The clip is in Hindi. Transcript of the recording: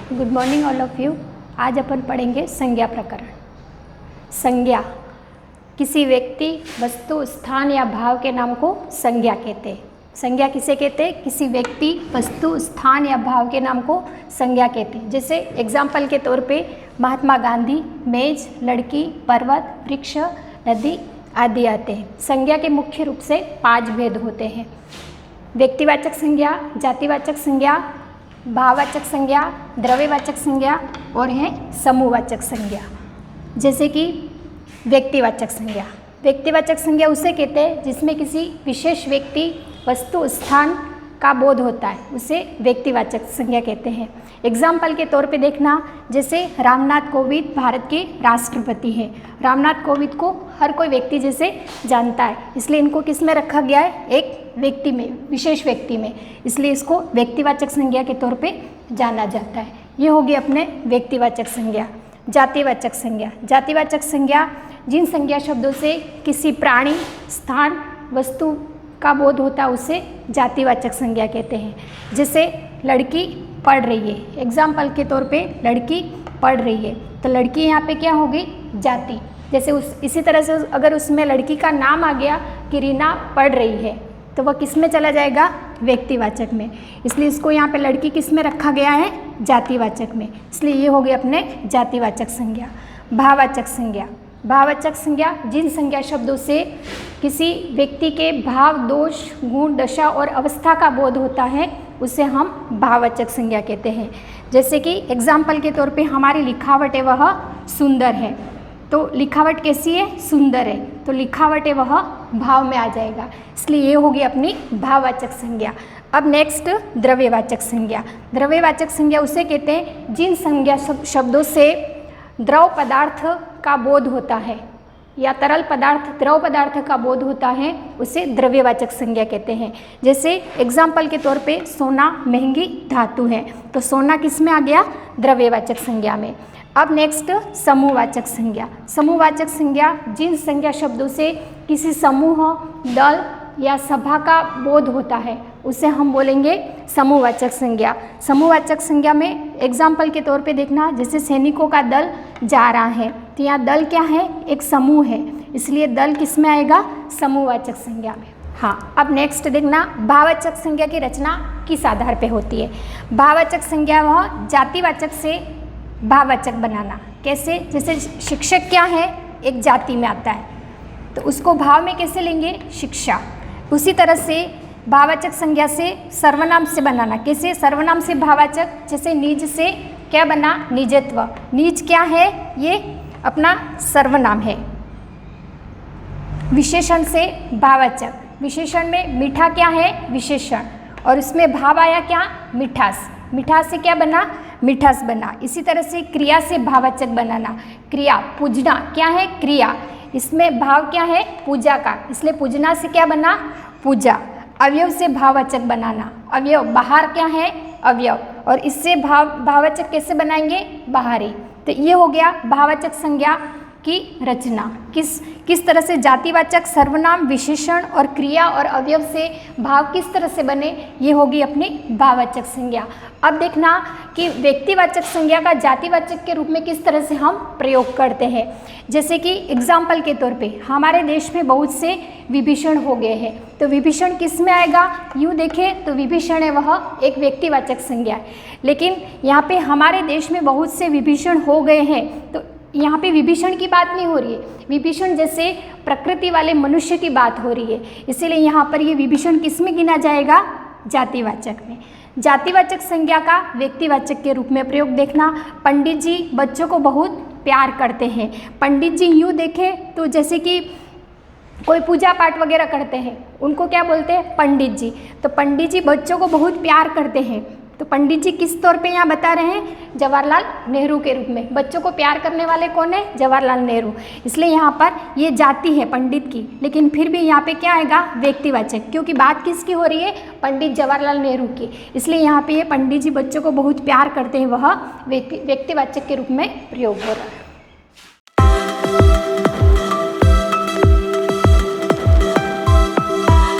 Good morning all of you. आज अपन पढ़ेंगे संज्ञा प्रकरण। संज्ञा किसी व्यक्ति, वस्तु, स्थान या भाव के नाम को संज्ञा कहते हैं। संज्ञा किसे कहते हैं? किसी व्यक्ति, वस्तु, स्थान या भाव के नाम को संज्ञा कहते हैं। जैसे एग्जाम्पल के तौर पे महात्मा गांधी, मेज, लड़की, पर्वत, वृक्ष, नदी आदि आते हैं। संज्ञा के मुख्य रूप से 5 भेद होते हैं: व्यक्तिवाचक संज्ञा, जातिवाचक संज्ञा, भाववाचक संज्ञा, द्रव्यवाचक संज्ञा और है समूहवाचक संज्ञा। जैसे कि व्यक्तिवाचक संज्ञा। व्यक्तिवाचक संज्ञा उसे कहते हैं जिसमें किसी विशेष व्यक्ति, वस्तु, स्थान का बोध होता है, उसे व्यक्तिवाचक संज्ञा कहते हैं। एग्जाम्पल के तौर पे देखना, जैसे रामनाथ कोविंद भारत के राष्ट्रपति हैं। रामनाथ कोविंद को हर कोई व्यक्ति जैसे जानता है, इसलिए इनको किस में रखा गया है? एक व्यक्ति में, विशेष व्यक्ति में, इसलिए इसको व्यक्तिवाचक संज्ञा के तौर पे जाना जाता है। ये होगी अपने व्यक्तिवाचक संज्ञा। जातिवाचक संज्ञा। जातिवाचक संज्ञा जिन संज्ञा शब्दों से किसी प्राणी, स्थान, वस्तु का बोध होता है उसे जातिवाचक संज्ञा कहते हैं। जैसे लड़की पढ़ रही है, एग्जाम्पल के तौर पे लड़की पढ़ रही है, तो लड़की यहाँ पे क्या होगी? जाति। जैसे इसी तरह से अगर उसमें लड़की का नाम आ गया कि रीना पढ़ रही है, तो वह किस में चला जाएगा? व्यक्तिवाचक में। इसलिए इसको यहाँ पे लड़की किस में रखा गया है? जातिवाचक में। इसलिए ये हो गई अपने जातिवाचक संज्ञा। भाववाचक संज्ञा। भाववाचक संज्ञा जिन संज्ञा शब्दों से किसी व्यक्ति के भाव, दोष, गुण, दशा और अवस्था का बोध होता है उसे हम भाववाचक संज्ञा कहते हैं। जैसे कि एग्जाम्पल के तौर पे हमारी लिखावट है वह सुंदर है, तो लिखावट कैसी है? सुंदर है, तो लिखावट है वह भाव में आ जाएगा। इसलिए ये होगी अपनी भाववाचक संज्ञा। अब नेक्स्ट द्रव्यवाचक संज्ञा। द्रव्यवाचक संज्ञा उसे कहते हैं जिन संज्ञा शब्दों से द्रव पदार्थ का बोध होता है या तरल पदार्थ, द्रव पदार्थ का बोध होता है उसे द्रव्यवाचक संज्ञा कहते हैं। जैसे एग्जाम्पल के तौर पे सोना महंगी धातु है, तो सोना किस में आ गया? द्रव्यवाचक संज्ञा में। अब नेक्स्ट समूहवाचक संज्ञा। समूहवाचक संज्ञा जिन संज्ञा शब्दों से किसी समूह, दल या सभा का बोध होता है उसे हम बोलेंगे समूहवाचक संज्ञा। समूहवाचक संज्ञा में एग्जाम्पल के तौर पे देखना, जैसे सैनिकों का दल जा रहा है, तो यहाँ दल क्या है? एक समूह है, इसलिए दल किस में आएगा? समूहवाचक संज्ञा में। हाँ, अब नेक्स्ट देखना, भाववाचक संज्ञा की रचना किस आधार पे होती है? भाववाचक संज्ञा वह जातिवाचक से भाववाचक बनाना। कैसे? जैसे शिक्षक क्या है? एक जाति में आता है, तो उसको भाव में कैसे लेंगे? शिक्षा। उसी तरह से भाववाचक संज्ञा से सर्वनाम से बनाना। कैसे? सर्वनाम से भाववाचक। जैसे निज से क्या बना? निजत्व। निज क्या है? ये अपना सर्वनाम है। विशेषण से भाववाचक। विशेषण में मीठा क्या है? विशेषण, और उसमें भाव आया क्या? मिठास। मिठास से क्या बना? मिठास बना। इसी तरह से क्रिया से भाववाचक बनाना। क्रिया, पूजना क्या है? क्रिया, इसमें भाव क्या है? पूजा का, इसलिए पूजना से क्या बना? पूजा। अवयव से भाववाचक बनाना। अवयव, बाहर क्या है? अवयव, और इससे भाववाचक कैसे बनाएंगे? बाहरी। तो ये हो गया भाववाचक संज्ञा की रचना। किस तरह से जातिवाचक, सर्वनाम, विशेषण और क्रिया और अवयव से भाव किस तरह से बने, ये होगी अपनी भाववाचक संज्ञा। अब देखना कि व्यक्तिवाचक संज्ञा का जातिवाचक के रूप में किस तरह से हम प्रयोग करते हैं। जैसे कि एग्जाम्पल के तौर पे हमारे देश में बहुत से विभीषण हो गए हैं, तो विभीषण किस में आएगा? यूँ देखें तो विभीषण है वह एक व्यक्तिवाचक संज्ञा है, लेकिन यहाँ पे हमारे देश में बहुत से विभीषण हो गए हैं, तो यहाँ पे विभीषण की बात नहीं हो रही है, विभीषण जैसे प्रकृति वाले मनुष्य की बात हो रही है, इसीलिए यहाँ पर ये विभीषण किस में गिना जाएगा? जातिवाचक में। जातिवाचक संज्ञा का व्यक्तिवाचक के रूप में प्रयोग देखना, पंडित जी बच्चों को बहुत प्यार करते हैं। पंडित जी यूँ देखें तो जैसे कि कोई पूजा पाठ वगैरह करते हैं, उनको क्या बोलते हैं? पंडित जी। तो पंडित जी बच्चों को बहुत प्यार करते हैं, तो पंडित जी किस तौर पे यहाँ बता रहे हैं? जवाहरलाल नेहरू के रूप में। बच्चों को प्यार करने वाले कौन है? जवाहरलाल नेहरू। इसलिए यहाँ पर ये जाति है पंडित की, लेकिन फिर भी यहाँ पे क्या आएगा? व्यक्तिवाचक, क्योंकि बात किसकी हो रही है? पंडित जवाहरलाल नेहरू की, इसलिए यहाँ पे ये पंडित जी बच्चों को बहुत प्यार करते हैं, वह व्यक्तिवाचक के रूप में प्रयोग हो रहा है।